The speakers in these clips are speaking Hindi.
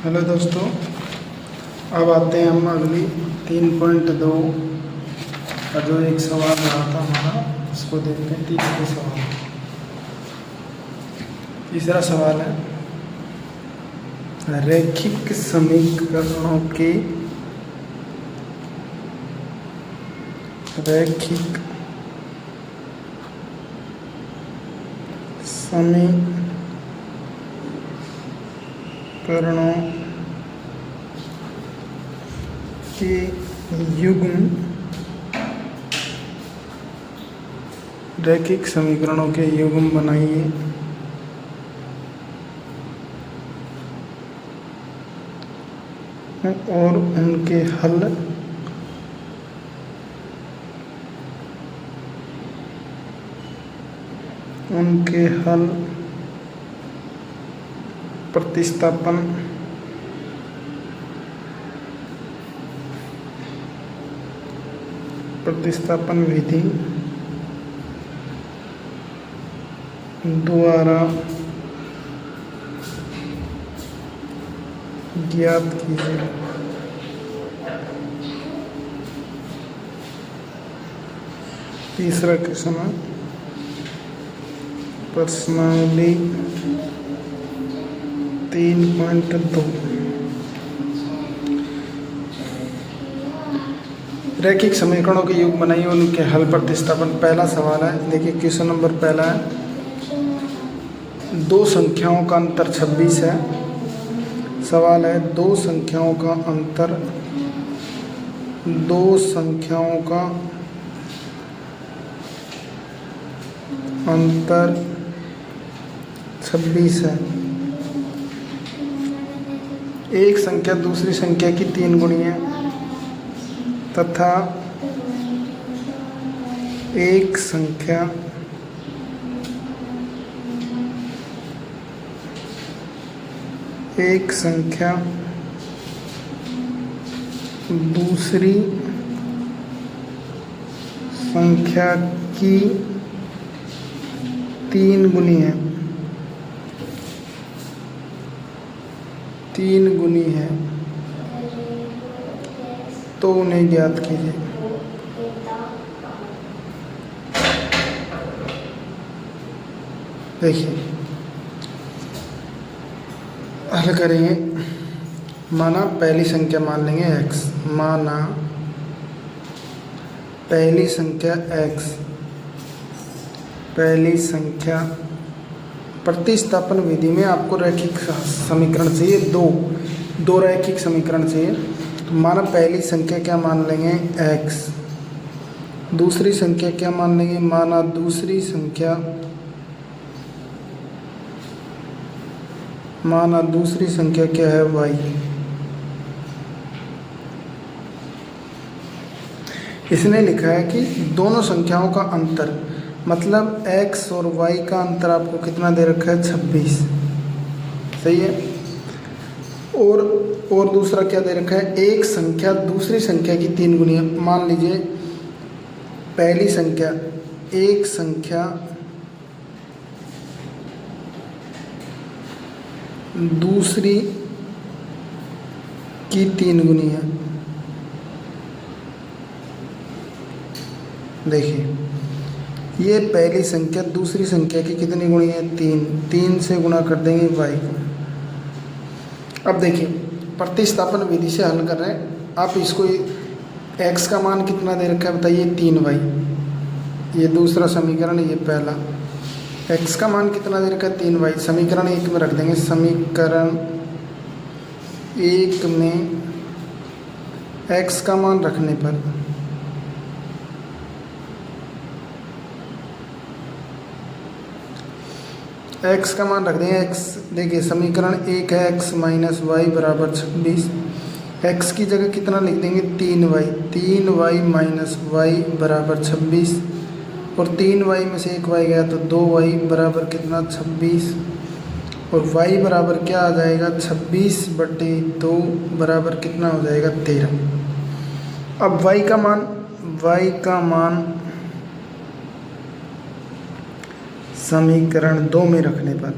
हेलो दोस्तों, अब आते हैं हम अगली 3.2 का जो एक सवाल रहा था हमारा, उसको देखते हैं। तीसरा सवाल है, रैखिक समीकरणों के रैखिक समीकरणों के युग्म रैखिक समीकरणों के युग्म बनाइए और उनके हल प्रतिस्थापन विधि द्वारा ज्ञात कीजिए। तीसरा क्वेश्चन है, प्रश्नावली 3.2 रैखिक समीकरणों के युग्म बनाइए और उनके हल प्रतिस्थापन। पहला सवाल है, देखिए क्वेश्चन नंबर पहला है, दो संख्याओं का अंतर 26 है। सवाल है, दो संख्याओं का अंतर 26 है। एक संख्या दूसरी संख्या की 3 गुणी है तथा एक संख्या दूसरी संख्या की 3 गुनी है। 3 गुनी है तो उन्हें ज्ञात कीजिए। देखिए हल करेंगे। माना पहली संख्या मान लेंगे x, माना पहली संख्या x, पहली संख्या प्रतिस्थापन विधि में आपको रैखिक समीकरण चाहिए, दो रैखिक समीकरण चाहिए। तो माना पहली संख्या क्या मान लेंगे x, दूसरी संख्या क्या मान लेंगे, माना दूसरी संख्या क्या है y। इसने लिखा है कि दोनों संख्याओं का अंतर, मतलब x और y का अंतर आपको कितना दे रखा है 26, सही है। और दूसरा क्या दे रखा है, एक संख्या दूसरी संख्या की 3 गुनी है। मान लीजिए पहली संख्या, एक संख्या दूसरी की 3 गुनी है। देखिए ये पहली संख्या दूसरी संख्या की कितनी गुणी है 3 से गुणा कर देंगे y को। अब देखिए प्रतिस्थापन विधि से हल कर रहे हैं आप। इसको x का मान कितना दे रखा है बताइए 3y, ये दूसरा समीकरण, ये पहला। x का मान कितना दे रखा है 3y, समीकरण 1 में रख देंगे। समीकरण 1 में x का मान रखने पर x का मान रख देंगे x। देखिए समीकरण 1 है x माइनस वाई बराबर 26। x की जगह कितना लिख देंगे 3y माइनस वाई बराबर 26, और 3y में से एक y गया तो 2y बराबर कितना 26, और y बराबर क्या आ जाएगा 26/2 बराबर कितना हो जाएगा 13। अब y का मान समीकरण 2 में रखने पर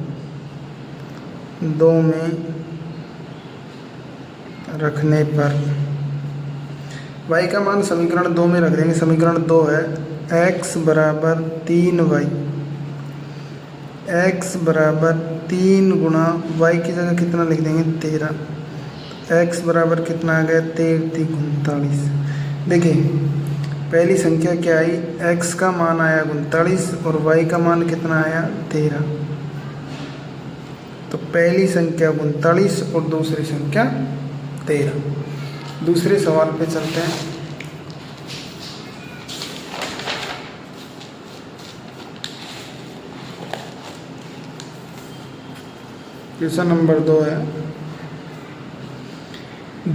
2 में रखने पर y का मान समीकरण 2 में रख देंगे। समीकरण 2 है x बराबर 3y, x बराबर 3 गुणा y की जगह कितना लिख देंगे 13, x बराबर कितना आ गया 13×39। देखिए पहली संख्या क्या आई, x का मान आया 39 और y का मान कितना आया 13। तो पहली संख्या 39 और दूसरी संख्या 13। दूसरे सवाल पे चलते हैं। क्वेश्चन नंबर 2 है,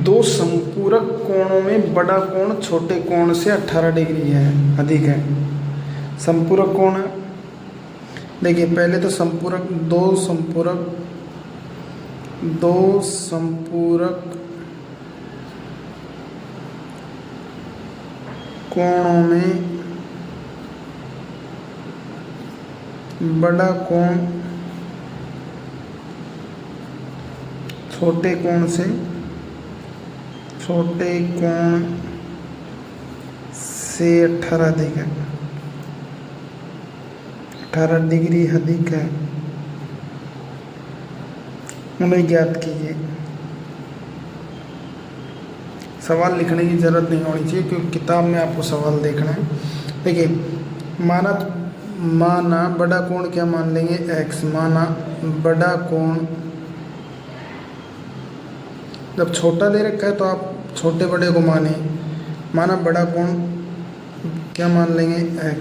दो संपूरक कोणों में बड़ा कोण छोटे कोण से 18 डिग्री है अधिक है। संपूरक कोण है, देखिए पहले तो दो संपूरक कोणों में बड़ा कोण छोटे कोण से 18 अधिक है, 18 डिग्री अधिक है, उन्हें ज्ञात कीजिए। सवाल लिखने की ज़रूरत नहीं होनी चाहिए क्योंकि किताब में आपको सवाल देखना है। देखिए माना बड़ा कोण क्या मान लेंगे x, माना बड़ा कोण, जब छोटा दे रखा है तो आप छोटे बड़े को माने, माना बड़ा कोण क्या मान लेंगे x,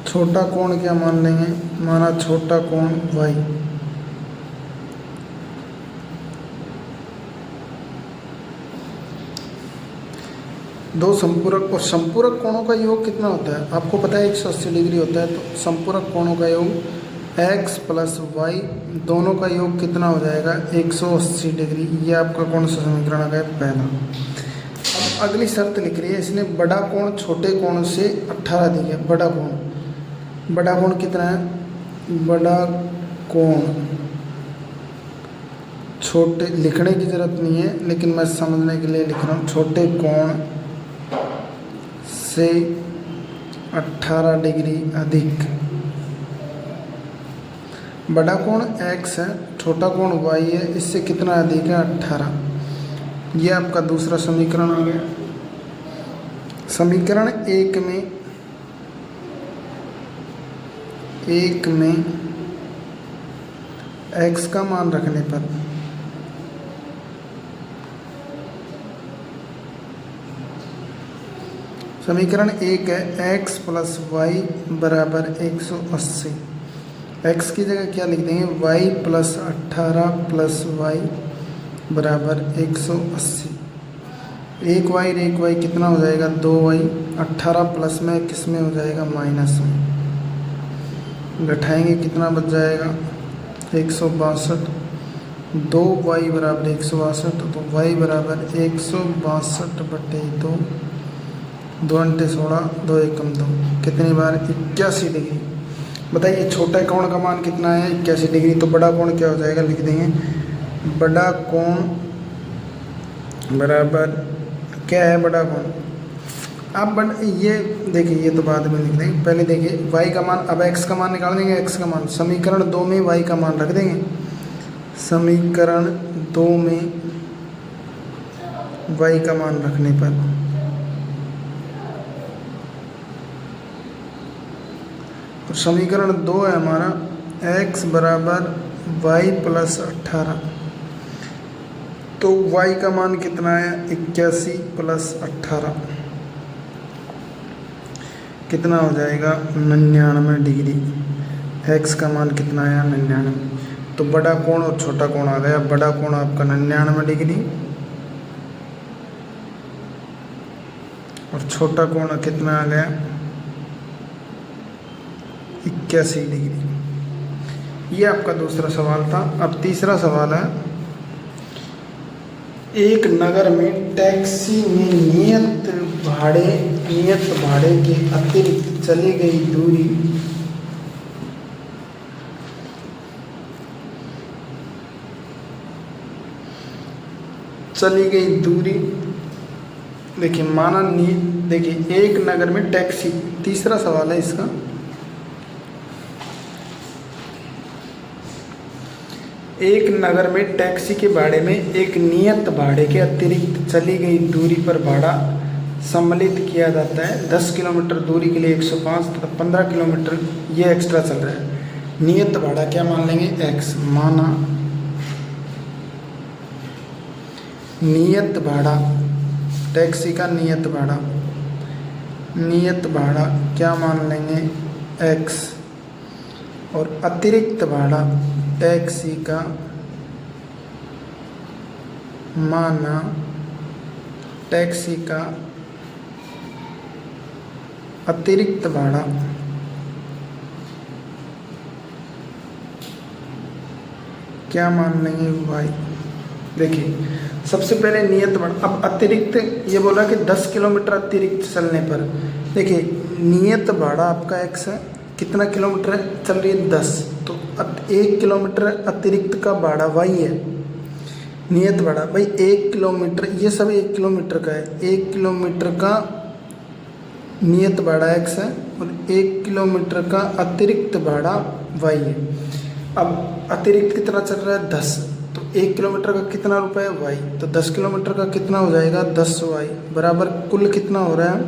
छोटा कोण क्या मान लेंगे, माना छोटा कोण y। दो संपूरक और संपूरक कोणों का योग कितना होता है आपको पता है 180 डिग्री होता है। तो संपूरक कोणों का योग x प्लस y दोनों का योग कितना हो जाएगा 180 डिग्री। ये आपका कौन सा समीकरण आ गया पहला। अब अगली शर्त लिख रही है, इसने बड़ा कोण छोटे कोण से 18 दी है। बड़ा कोण कितना है, बड़ा कोण छोटे लिखने की ज़रूरत नहीं है लेकिन मैं समझने के लिए लिख रहा हूँ, छोटे कोण से 18 डिग्री अधिक। बड़ा कोण x है, छोटा कोण y है, इससे कितना अधिक है 18। ये आपका दूसरा समीकरण आ गया। समीकरण एक में x का मान रखने पर समीकरण एक है x प्लस वाई बराबर 180। x की जगह क्या लिख देंगे y प्लस 18 प्लस वाई बराबर 180। एक y कितना हो जाएगा 2y, 18 प्लस में किस में हो जाएगा माइनस में, घटाएंगे कितना बच जाएगा 162। 2y बराबर 162 तो y बराबर 162/2, 2 × 16, 2 × 2 कितनी बार 81 डिग्री। बताइए छोटा कोण का मान कितना है 81 डिग्री। तो बड़ा कोण क्या हो जाएगा लिख देंगे, बड़ा कोण बराबर क्या है बड़ा कोण। अब ये देखिए ये तो बाद में लिख देंगे, पहले देखिए y का मान, अब x का मान निकाल देंगे। x का मान समीकरण 2 में y का मान रख देंगे। समीकरण 2 में y का मान रखने पर और समीकरण 2 है हमारा x बराबर y प्लस 18। तो y का मान कितना है 81 प्लस 18 कितना हो जाएगा 99 डिग्री। x का मान कितना आया 99। तो बड़ा कोण और छोटा कोण आ गया। बड़ा कोण आपका 99 डिग्री और छोटा कोण कितना आ गया 81 डिग्री। ये आपका दूसरा सवाल था। अब तीसरा सवाल है, एक नगर में टैक्सी में नियत भाड़े के अतिरिक्त चली गई दूरी चली गई दूरी, देखिए माना देखिए एक नगर में टैक्सी, तीसरा सवाल है इसका, एक नगर में टैक्सी के भाड़े में एक नियत भाड़े के अतिरिक्त चली गई दूरी पर भाड़ा सम्मिलित किया जाता है। 10 किलोमीटर दूरी के लिए 105 तथा 15 किलोमीटर ये एक्स्ट्रा चल रहा है। नियत भाड़ा क्या मान लेंगे, x, माना नियत भाड़ा, टैक्सी का नियत भाड़ा क्या मान लेंगे, x, और अतिरिक्त भाड़ा टैक्सी का माना टैक्सी का अतिरिक्त भाड़ा क्या मान लेंगे, y। देखिए सबसे पहले नियत भाड़ा, अब अतिरिक्त ये बोला कि 10 किलोमीटर अतिरिक्त चलने पर, देखिए नियत भाड़ा आपका x है, कितना किलोमीटर है, चल रही है 10, तो 1 किलोमीटर अतिरिक्त का भाड़ा y है। नियत भाड़ा भाई 1 किलोमीटर, ये सब 1 किलोमीटर का है, 1 किलोमीटर का नियत भाड़ा x है और 1 किलोमीटर का अतिरिक्त भाड़ा y है। अब अतिरिक्त कितना चल रहा है, 10, तो 1 किलोमीटर का कितना रुपए है, y, तो 10 किलोमीटर का कितना हो जाएगा, 10y बराबर कुल कितना हो रहा है,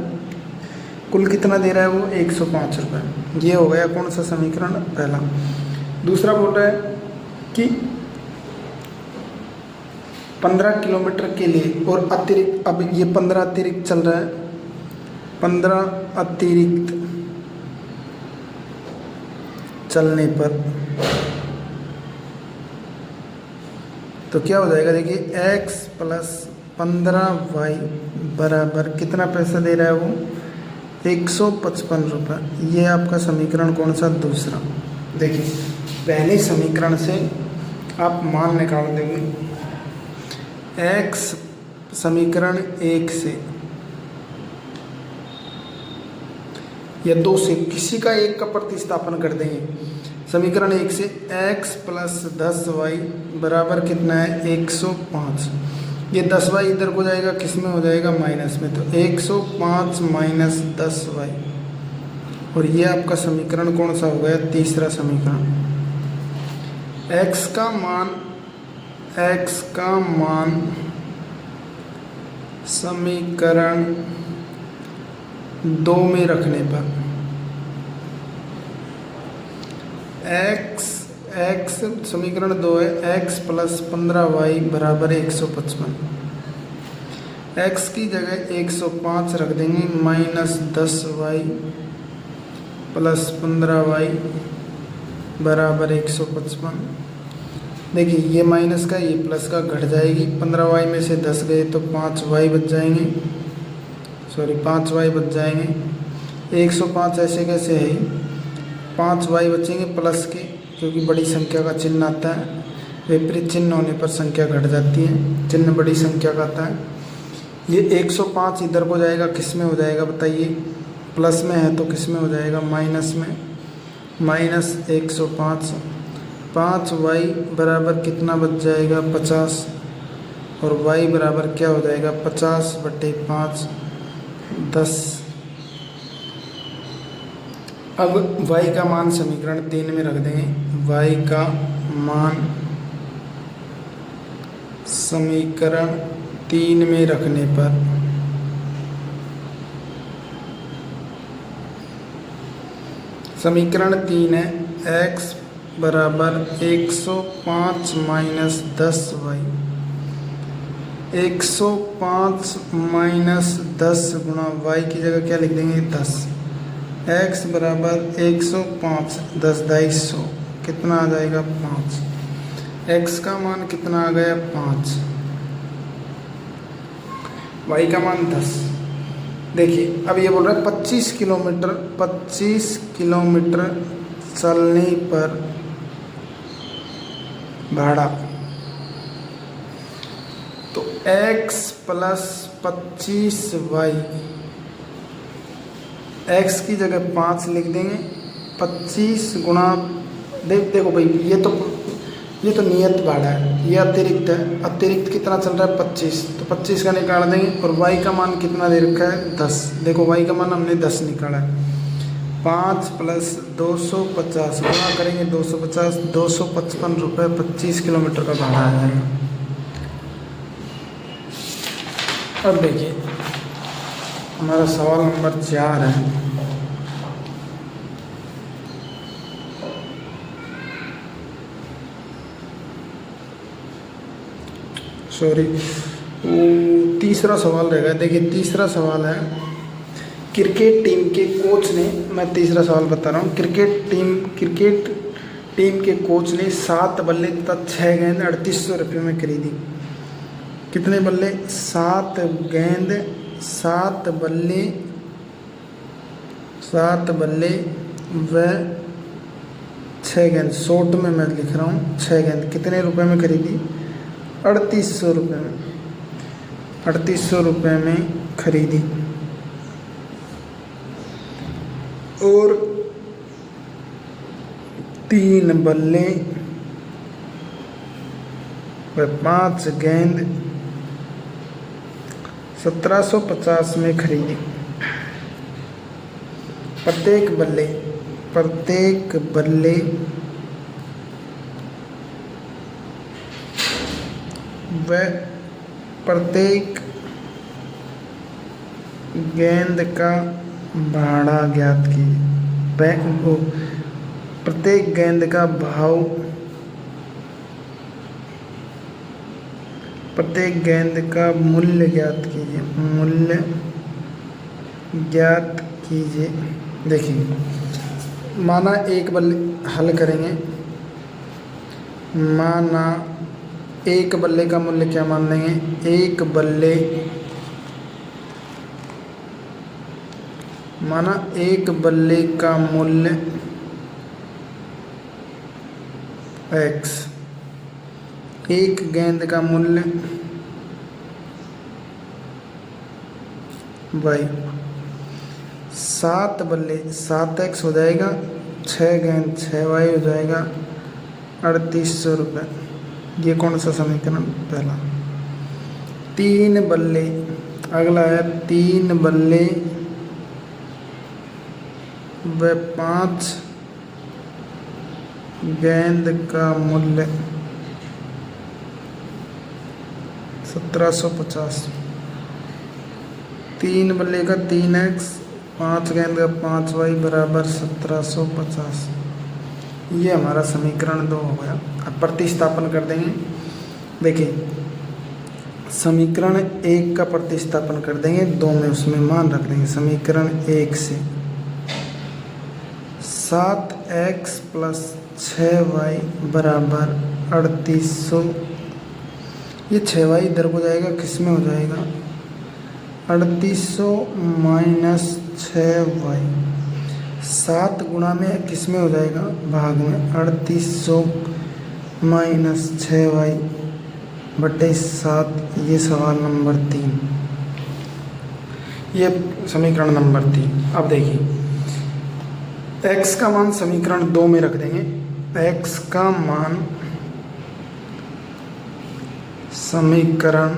कुल कितना दे रहा है वो 105 रुपये। ये हो गया कौन सा समीकरण, पहला। दूसरा बोल रहा है कि 15 किलोमीटर के लिए और अतिरिक्त, अब ये 15 अतिरिक्त चल रहा है, 15 अतिरिक्त चलने पर तो क्या हो जाएगा, देखिए x प्लस 15y बराबर कितना पैसा दे रहा है वो, 155 रुपये। ये आपका समीकरण कौन सा, दूसरा। देखिए पहले समीकरण से आप मान निकाल देंगे, x समीकरण 1 से या 2 से किसी का एक का प्रतिस्थापन कर देंगे। समीकरण 1 से x प्लस 10y बराबर कितना है, 105। ये 10y इधर को जाएगा, किस में हो जाएगा, माइनस में, तो 105 माइनस 10y, और ये आपका समीकरण कौन सा हो गया, तीसरा समीकरण। x का मान समीकरण 2 में रखने पर x समीकरण 2 है, x प्लस 15y बराबर 155। x की जगह 105 रख देंगे, माइनस 10y प्लस 15y बराबर 155। देखिए ये माइनस का ये प्लस का घट जाएगी, 15y में से 10 गए तो 5y बच जाएंगे, 5y बच जाएंगे। 105 ऐसे कैसे है, 5y बचेंगे प्लस के, क्योंकि बड़ी संख्या का चिन्ह आता है, विपरीत चिन्ह होने पर संख्या घट जाती है, चिन्ह बड़ी संख्या का आता है। ये 105 इधर को जाएगा, किस में हो जाएगा बताइए, प्लस में है तो किस में हो जाएगा, माइनस में, माइनस 105। 5y बराबर कितना बच जाएगा, 50, और y बराबर क्या हो जाएगा, 50/5, 10। अब y का मान समीकरण 3 में रख देंगे, y का मान समीकरण 3 में रखने पर समीकरण 3 है, x बराबर 105 माइनस 10y, 105 माइनस 10 गुणा y की जगह क्या लिख देंगे, 10। x बराबर 105, 10 250, कितना आ जाएगा, 5। x का मान कितना आ गया, 5, y का मान 10। देखिए अब ये बोल रहा है 25 किलोमीटर चलने पर भाड़ा, तो x प्लस 25y, x की जगह 5 लिख देंगे, 25 गुणा देखो भाई, ये तो ये तो नियत भाड़ा है, ये अतिरिक्त है। अतिरिक्त कितना चल रहा है 25, तो 25 का निकाल देंगे। और y का मान कितना दे रखा है 10। देखो y का मान हमने 10 निकाला है। 5 + 250 गुणा करेंगे 250, 255 रुपये 25 किलोमीटर का भाड़ा आ जाएगा। अब देखिए हमारा सवाल नंबर 4 है। सॉरी, तीसरा सवाल रहेगा। देखिए तीसरा सवाल है, क्रिकेट टीम के कोच ने, मैं तीसरा सवाल बता रहा हूँ, क्रिकेट टीम के कोच ने 7 बल्ले तथा 6 गेंद 3800 रुपये में खरीदी। कितने बल्ले? 7 गेंद, 7 बल्ले व 6 गेंद। शॉर्ट में मैं लिख रहा हूँ 6 गेंद कितने रुपए में खरीदी? 3800 रुपये में, 3800 रुपये में खरीदी। और 3 बल्ले व 5 गेंद 1750 में खरीदी। प्रत्येक बल्ले व प्रत्येक गेंद का भाड़ा ज्ञात कीजिए। प्रत्येक गेंद का भाव, प्रत्येक गेंद का मूल्य ज्ञात कीजिए, मूल्य ज्ञात कीजिए। देखिए माना एक बल्ले हल करेंगे, माना एक बल्ले का मूल्य क्या मान लेंगे? एक बल्ले, माना एक बल्ले का मूल्य x, एक गेंद का मूल्य y। 7 बल्ले 7x हो जाएगा, 6 गेंद 6y हो जाएगा, 3800 रुपये। ये कौन सा समीकरण? पहला। 3 बल्ले, अगला है 3 बल्ले व 5 गेंद का मूल्य 1750। 3 बल्ले का 3x, 5 गेंद का 5y बराबर 1750। ये हमारा समीकरण 2 हो गया। अब प्रतिस्थापन कर देंगे। देखिए समीकरण 1 का प्रतिस्थापन कर देंगे 2 में, उसमें मान रख देंगे। समीकरण 1 से 7x + 6y बराबर 3800। ये 6y इधर को जाएगा, किस में हो जाएगा? 3800 - 6y। 7 गुणा में किस में हो जाएगा? भाग में। 3800 - 6y बटे 7। ये सवाल नंबर 3, ये समीकरण नंबर 3। अब देखिए x का मान समीकरण 2 में रख देंगे। x का मान समीकरण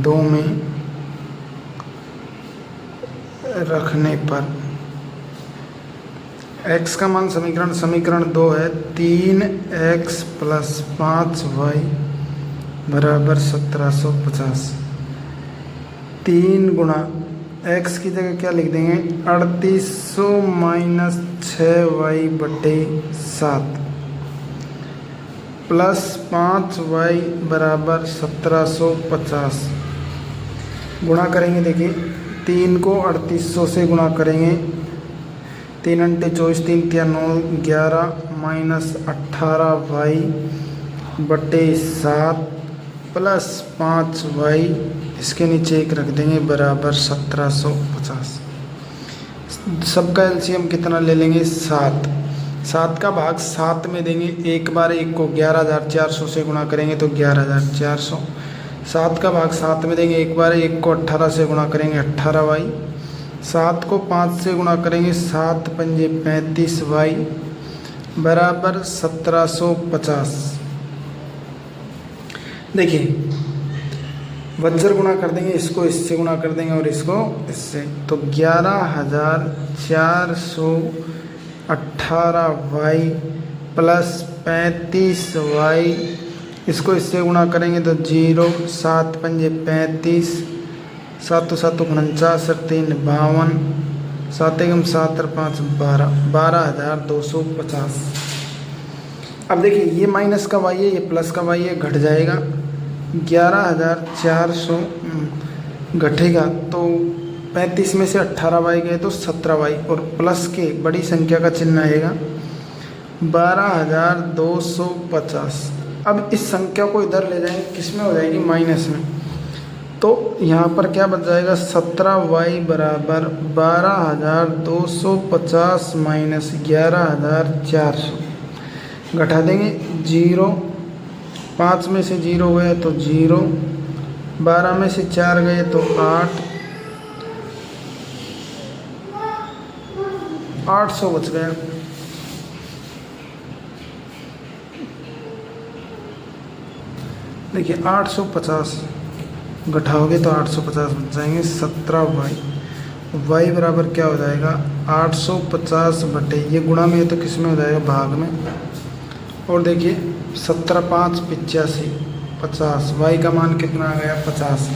2 में रखने पर, x का मान समीकरण 2 है 3x + 5y बराबर 1750। 3 गुणा x की जगह क्या लिख देंगे? 3800 - 6y बटे 7 प्लस 5y बराबर 1750। गुणा करेंगे। देखिए 3 को 3800 से गुणा करेंगे। 3 × 24, 3 × 9, 11 माइनस 18y बटे 7 प्लस 5y, इसके नीचे 1 रख देंगे, बराबर 1750। सबका एलसीएम कितना ले लेंगे? 7। 7 का भाग 7 में देंगे। एक बार 1 को 11400 से गुणा करेंगे तो 11400। 7 का भाग 7 में देंगे। एक बार 1 को 18 से गुणा करेंगे 18y। 7 को 5 से गुणा करेंगे 7 × 5 = 35y बराबर 1750। देखिए वज्र गुणा कर देंगे, इसको इससे गुणा कर देंगे और इसको इससे, तो 11,418y प्लस 35y, इसको इससे गुणा करेंगे तो 0, 7 पंजे 35, 7 7 49, 3 52, 7 एकम 7 5 12, 12,250। अब देखिए ये माइनस का y है, ये प्लस का y है, घट जाएगा 11,400 घटेगा तो 35 में से 18y गए तो 17y और प्लस के बड़ी संख्या का चिन्ह आएगा 12,250। अब इस संख्या को इधर ले जाएंगे, किस में हो जाएगी, माइनस में, तो यहाँ पर क्या बच जाएगा 17y बराबर 12,250 माइनस 11,400, घटा देंगे 0, 5 में से 0 गए तो 0, 12 में से 4 गए तो 8, 800 बच गया। देखिए 850 घटाओगे तो 850 बच जाएंगे 17y, y बराबर क्या हो जाएगा 850 बटे, ये गुणा में है तो किस में हो जाएगा, भाग में, और देखिए 17 5 85 50, y का मान कितना आ गया 50।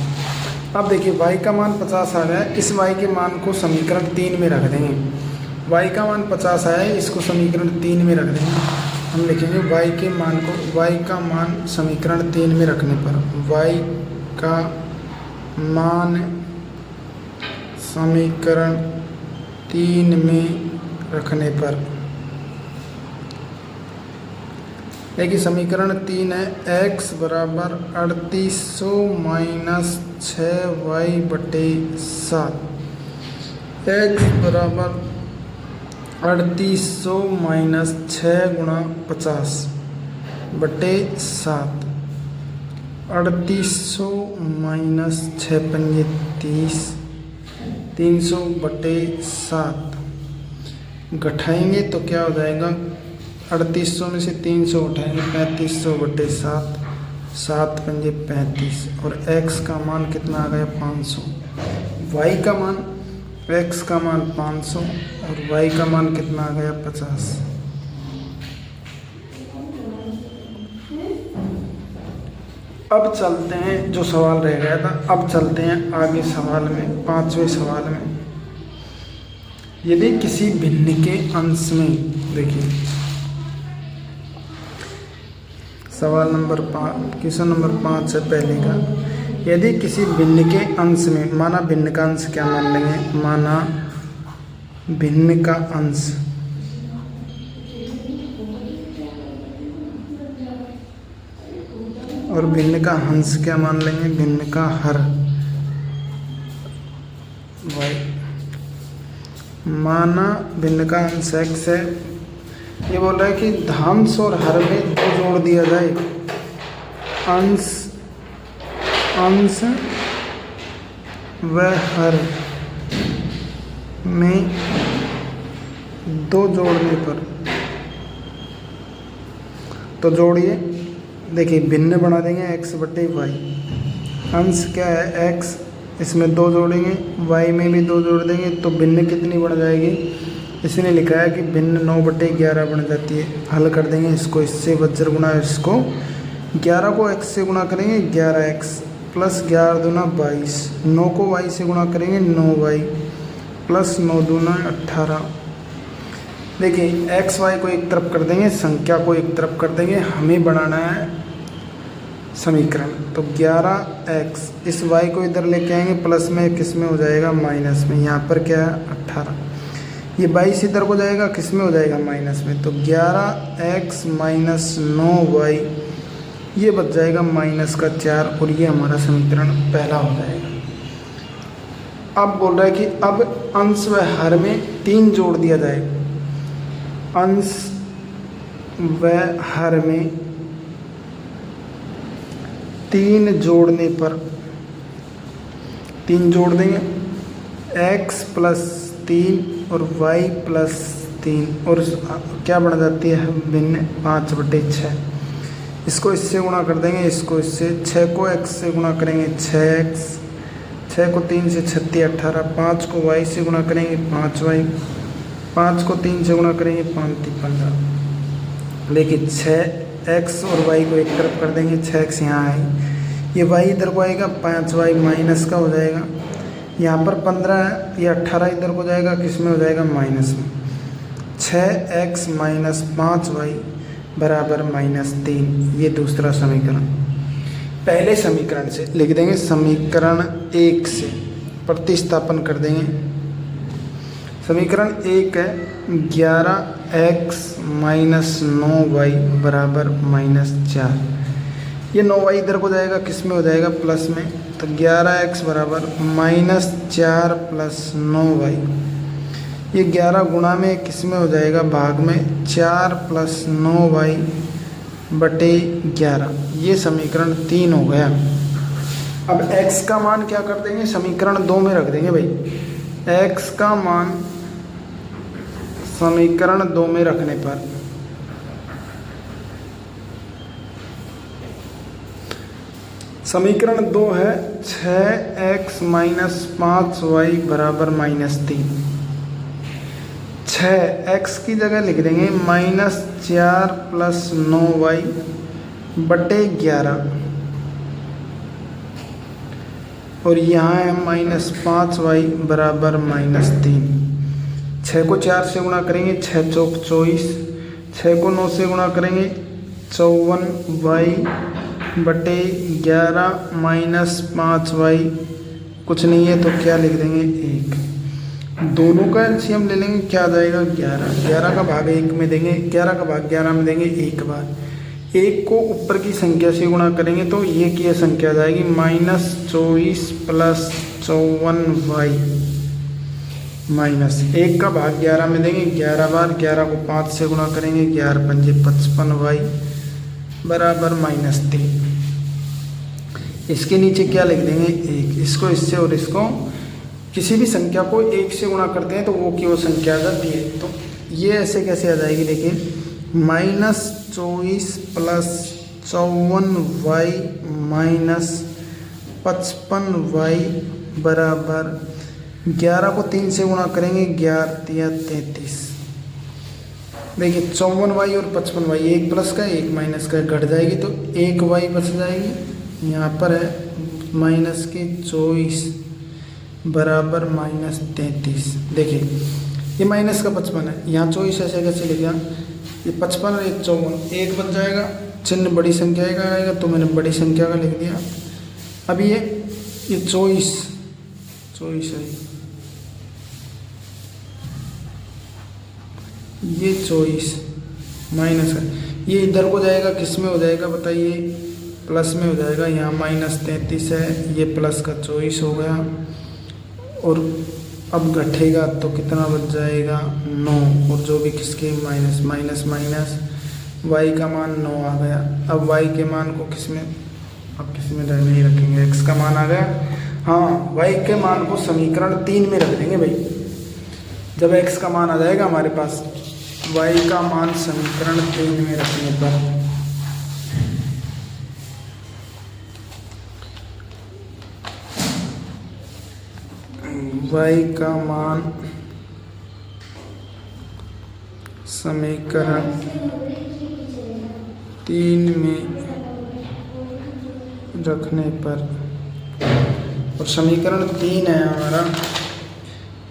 अब देखिए y का मान 50 आ गया, इस y के मान को समीकरण 3 में रख देंगे, y का मान 50 आया है, इसको समीकरण 3 में रख देंगे, हम लिखेंगे y के मान को, y का मान समीकरण 3 में रखने पर, y का मान समीकरण 3 में रखने पर, देखिए समीकरण 3 है x बराबर 3800 माइनस 6y बटे 7, x बराबर 3800 माइनस 6 गुणा 50 बटे 7, 3800 माइनस 6 पंजे 30, 300 बटे 7, घटाएंगे तो क्या हो जाएगा 3800 में से 300 उठाएंगे 3500 बटे 7, 7 पंजे 35 और x का मान कितना आ गया 500, y का मान, x का मान 500 और y का मान कितना आ गया 50। अब चलते हैं, जो सवाल रह गया था, अब चलते हैं आगे सवाल में, 5वें सवाल में। यदि किसी भिन्न के अंश में, देखिए सवाल नंबर 5, क्वेश्चन नंबर 5 है पहले का, यदि किसी भिन्न के अंश में, माना भिन्न का अंश क्या मान लेंगे, माना भिन्न का अंश और भिन्न का हंस क्या मान लेंगे, भिन्न का हर, y, माना भिन्न का अंश x है, ये बोल रहा है कि धांश और हर में 2 जोड़ दिया जाए, अंश अंश व हर में 2 जोड़ने पर, तो जोड़िए, देखिए भिन्न बना देंगे x बटे y, अंश क्या है x, इसमें 2 जोड़ेंगे, y में भी 2 जोड़ देंगे तो भिन्न कितनी बन जाएगी, इसने लिखा है कि भिन्न 9/11 बन जाती है। हल कर देंगे इसको, इससे वज्र गुणा इसको, 11 को x से गुणा करेंगे 11x प्लस 11 दूना 22, 9 को y से गुणा करेंगे 9y प्लस 9 दूना 18। देखिए x y को एक तरफ कर देंगे, संख्या को एक तरफ कर देंगे, हमें बनाना है समीकरण, तो 11x, इस y को इधर लेके आएंगे, प्लस में किस में हो जाएगा, माइनस में, यहाँ पर क्या है 18, ये 22 इधर को जाएगा, किस में हो जाएगा, माइनस में, तो 11x माइनस 9y, ये बच जाएगा माइनस का 4 और ये हमारा समीकरण पहला हो जाएगा। अब बोल रहा है कि अब अंश व हर में 3 जोड़ दिया जाए, अंश व हर में 3 जोड़ने पर, 3 जोड़ देंगे, x प्लस 3 और y प्लस 3 और क्या बन जाती है भिन्न 5/6। इसको इससे गुणा कर देंगे, इसको इससे। 6 को x से गुणा करेंगे 6x, 6 को 3 से 36 18, 5 को y से गुणा करेंगे 5y, 5 को 3 से गुणा करेंगे 5 3 15। देखिए 6x और y को एक तरफ कर देंगे, 6x यहाँ आए, ये y इधर को आएगा, 5y माइनस का हो जाएगा। यहाँ पर 15 है, ये 18 इधर को जाएगा, किस में हो जाएगा माइनस में। 6x माइनस 5y बराबर -3, ये दूसरा समीकरण। पहले समीकरण से लिख देंगे, समीकरण 1 से प्रतिस्थापन कर देंगे। समीकरण 1 है 11x माइनस 9y बराबर -4। ये 9y इधर को जाएगा, किस में हो जाएगा प्लस में, तो 11x बराबर -4 प्लस 9y। ये 11 गुणा में किस में हो जाएगा भाग में, 4 प्लस 9y बटे 11। ये समीकरण 3 हो गया। अब x का मान क्या कर देंगे, समीकरण 2 में रख देंगे भाई। x का मान समीकरण 2 में रखने पर समीकरण 2 है 6x माइनस 5y बराबर -3। 6x की जगह लिख देंगे -4 प्लस 9y बटे 11, और यहाँ है -5y बराबर -3। 6 को 4 से गुणा करेंगे, 6 चौक 24, 6 को 9 से गुणा करेंगे 54y बटे 11 -5y कुछ नहीं है तो क्या लिख देंगे 1। दोनों का एलसीएम ले लेंगे, क्या आ जाएगा 11। 11 का भाग 1 में देंगे, 11 का भाग 11 में देंगे 1 बार। 1 को ऊपर की संख्या से गुणा करेंगे तो ये की यह संख्या आ जाएगी -24 प्लस 54y माइनस 1 का भाग 11 में देंगे 11 बार। 11 को 5 से गुणा करेंगे, 11 पंजे 55y बराबर -3। इसके नीचे क्या लिख देंगे 1। इसको इससे और इसको किसी भी संख्या को 1 से गुणा करते हैं तो वो की वो संख्या आ जाती है। तो ये ऐसे कैसे आ जाएगी, देखिए -24 प्लस 54y माइनस 55y बराबर 11 को 3 से गुणा करेंगे, 11 33। देखिए 54y और 55y, एक प्लस का एक माइनस का घट जाएगी तो 1y बच जाएगी। यहाँ पर है -24 बराबर -33। देखिए ये माइनस का 55 है, यहाँ 24 ऐसे कैसे लिख गया, ये 55 और 1 54, 1 बच जाएगा, चिन्ह बड़ी संख्या का आएगा तो मैंने बड़ी संख्या का लिख दिया। अब ये 24 है, ये 24 माइनस है, ये इधर को जाएगा, किस में हो जाएगा बताइए, प्लस में हो जाएगा। यहाँ -33 है, ये प्लस का 24 हो गया, और अब घटेगा तो कितना बच जाएगा 9, और जो भी किसके माइनस माइनस माइनस y का मान 9 आ गया। अब y के मान को किस में, अब किस में नहीं रखेंगे, x का मान आ गया। हाँ, y के मान को समीकरण 3 में रख देंगे भाई। जब x का मान आ जाएगा हमारे पास, y का मान समीकरण 3 में रखने पर y का मान समीकरण 3 में रखने पर, और समीकरण 3 है हमारा,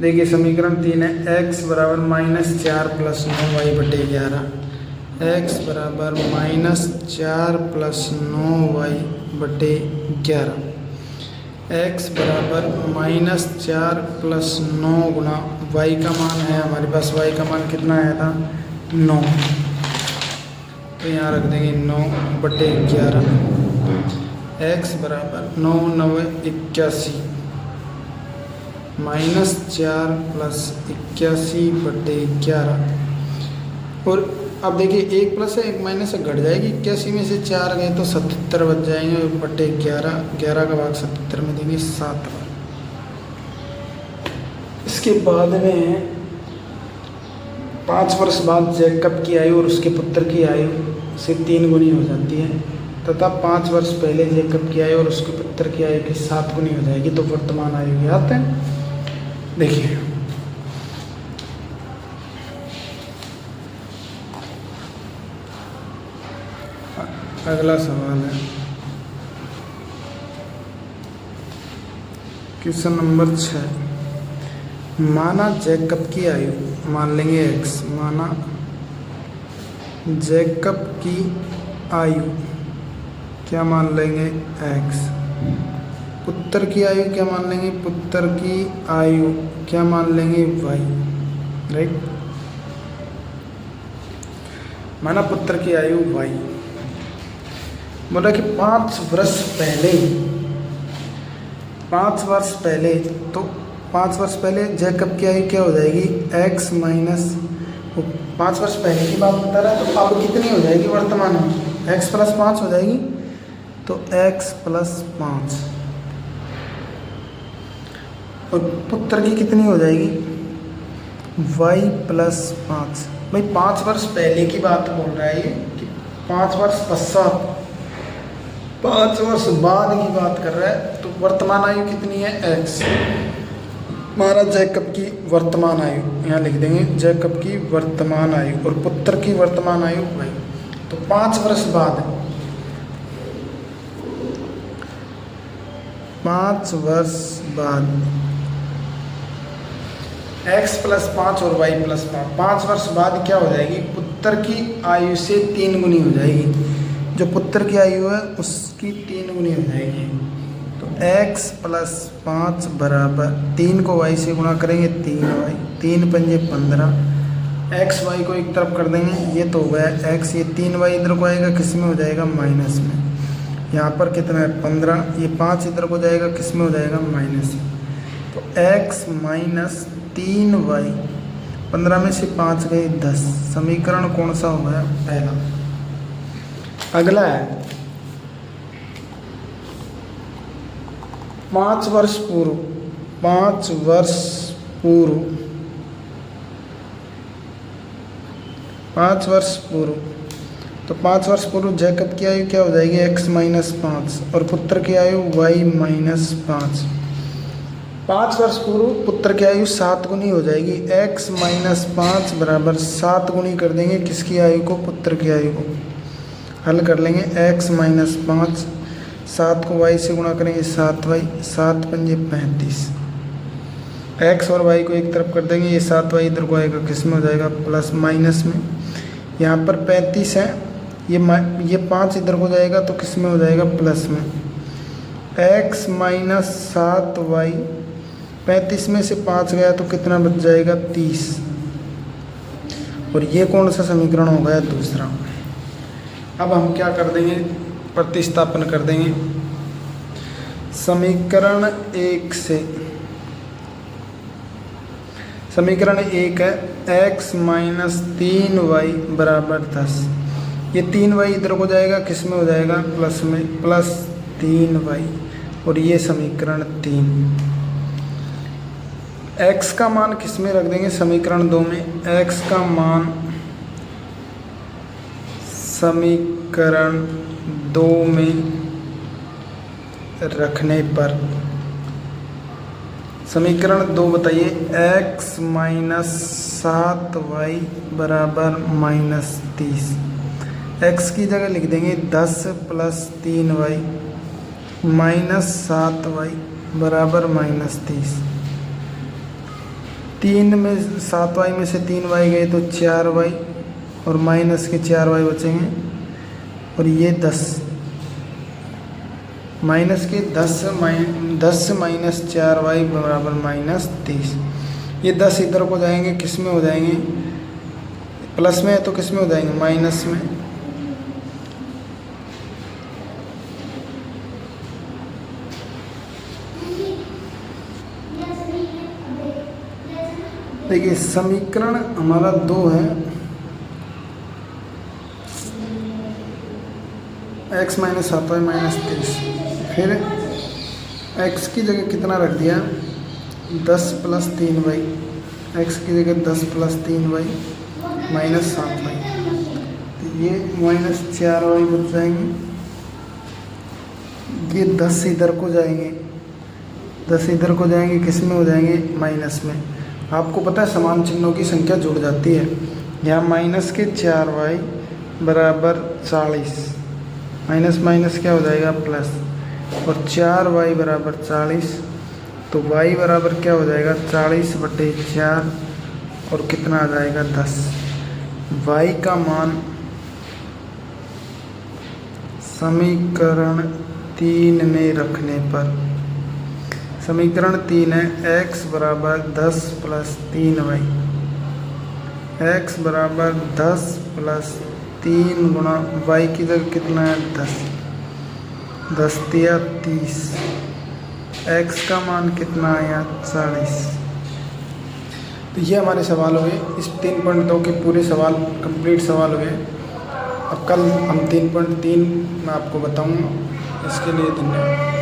देखिए समीकरण 3 है x बराबर -4 प्लस 9y बटे 11, x बराबर -4 प्लस 9y बटे 11, x बराबर -4 प्लस 9 गुना y का मान है हमारे पास, y का मान कितना आया था 9, तो यहाँ रख देंगे 9 बटे 11, x बराबर 9 9 81, -4 प्लस 81 बटे 11। और अब देखिए एक प्लस है एक माइनस है, घट जाएगी, 81 में से 4 गए तो 77 बच जाएंगे बटे 11, 11 का भाग 77 में देंगे 7 बार। इसके बाद में 5 वर्ष बाद जैकब की आयु और उसके पुत्र की आयु से 3 गुनी हो जाती है तथा 5 वर्ष पहले जैकब की आयु और उसके पुत्र की आयु की 7 गुनी हो जाएगी तो वर्तमान आयु ज्ञात है। देखिए अगला सवाल है क्वेश्चन नंबर 6। माना जैकब की आयु, मान लेंगे x, माना जैकब की आयु क्या मान लेंगे x, पुत्र की आयु क्या मान लेंगे, पुत्र की आयु क्या मान लेंगे y, राइट। माना पुत्र की आयु y, बोला कि 5 वर्ष पहले, 5 वर्ष पहले, तो 5 वर्ष पहले जैकब की आयु क्या हो जाएगी x माइनस, 5 वर्ष पहले की बात बता रहा है तो अब कितनी हो जाएगी वर्तमान में, x प्लस 5 हो जाएगी तो x प्लस 5, और पुत्र की कितनी हो जाएगी y प्लस 5। भाई 5 वर्ष पहले की बात बोल रहा है ये कि 5 वर्ष पश्चात, 5 वर्ष बाद की बात कर रहा है तो वर्तमान आयु कितनी है x। हमारा जैकब की वर्तमान आयु यहाँ लिख देंगे, जैकब की वर्तमान आयु और पुत्र की वर्तमान आयु y, तो 5 वर्ष बाद, 5 वर्ष बाद x प्लस 5 और y प्लस 5, 5 वर्ष बाद क्या हो जाएगी, पुत्र की आयु से 3 गुनी हो जाएगी, जो पुत्र की आयु है उसकी 3 गुनी हो जाएगी। तो x प्लस 5 बराबर 3 को y से गुणा करेंगे 3y, 3 पंजे 15, x y को एक तरफ कर देंगे, ये तो हो गया x, ये 3y इधर को आएगा किस में हो जाएगा माइनस में, यहाँ पर कितना है 15, ये 5 इधर को जाएगा किस में हो जाएगा माइनस में, तो x माइनस 3y, 15 में से 5 गए 10, समीकरण कौन सा हो गया पहला। अगला है 5 वर्ष पूर्व, 5 वर्ष पूर्व, 5 वर्ष पूर्व, तो 5 वर्ष पूर्व जैकब की आयु क्या हो जाएगी x माइनस 5 और पुत्र की आयु y माइनस 5। 5 वर्ष पूर्व पुत्र की आयु 7 गुनी हो जाएगी, x माइनस 5 बराबर 7 गुनी कर देंगे किसकी आयु को, पुत्र की आयु को। हल कर लेंगे, x माइनस 5, 7 को y से गुणा करेंगे 7y, 7 पंजे 35, x और y को एक तरफ कर देंगे, ये 7y इधर को आएगा किस में हो जाएगा प्लस माइनस में, यहाँ पर 35 है, ये 5 इधर को जाएगा तो किस में हो जाएगा प्लस में, x माइनस 7y, 35 में से 5 गया तो कितना बच जाएगा 30, और ये कौन सा समीकरण हो गया दूसरा। अब हम क्या कर देंगे, प्रतिस्थापन कर देंगे समीकरण 1 से, समीकरण 1 है x माइनस 3y बराबर 10, ये 3y इधर को जाएगा किस में हो जाएगा प्लस में, प्लस 3y, और ये समीकरण 3। x का मान किस में रख देंगे समीकरण 2 में, x का मान समीकरण 2 में रखने पर, समीकरण 2 बताइए, x माइनस 7y बराबर माइनस 30, x की जगह लिख देंगे 10 प्लस 3y माइनस 7y बराबर माइनस 30, 3 में 7y में से 3y गए तो 4y और माइनस के 4y बचेंगे, और ये 10 माइनस के 10 माइनस 4y बराबर माइनस 30, ये 10 इधर को जाएंगे किस में हो जाएंगे प्लस में है तो किस में हो जाएंगे माइनस में, देखिए समीकरण हमारा 2 है, x माइनस 7y माइनस 30, फिर x की जगह कितना रख दिया 10 प्लस 3y, x की जगह 10 प्लस 3y माइनस 7y, तो ये माइनस 4y बच जाएंगे। ये 10 इधर को जाएंगे, 10 इधर को जाएंगे, किस में हो जाएंगे, माइनस में। आपको पता है समान चिन्हों की संख्या जुड़ जाती है। यहाँ माइनस के 4y बराबर 40, माइनस माइनस क्या हो जाएगा, प्लस, और 4y बराबर 40, तो y बराबर क्या हो जाएगा, 40/4, और कितना आ जाएगा, 10। y का मान समीकरण 3 में रखने पर, समीकरण 3 है x बराबर 10 + 3y, x बराबर 10 + 3 गुणा y की जगह कितना है, 10, 10 तिया 30, x का मान कितना आया, 40। तो ये हमारे सवाल हुए। इस 3.2 के पूरे सवाल कंप्लीट सवाल हुए। अब कल हम 3.3 मैं आपको बताऊंगा। इसके लिए धन्यवाद।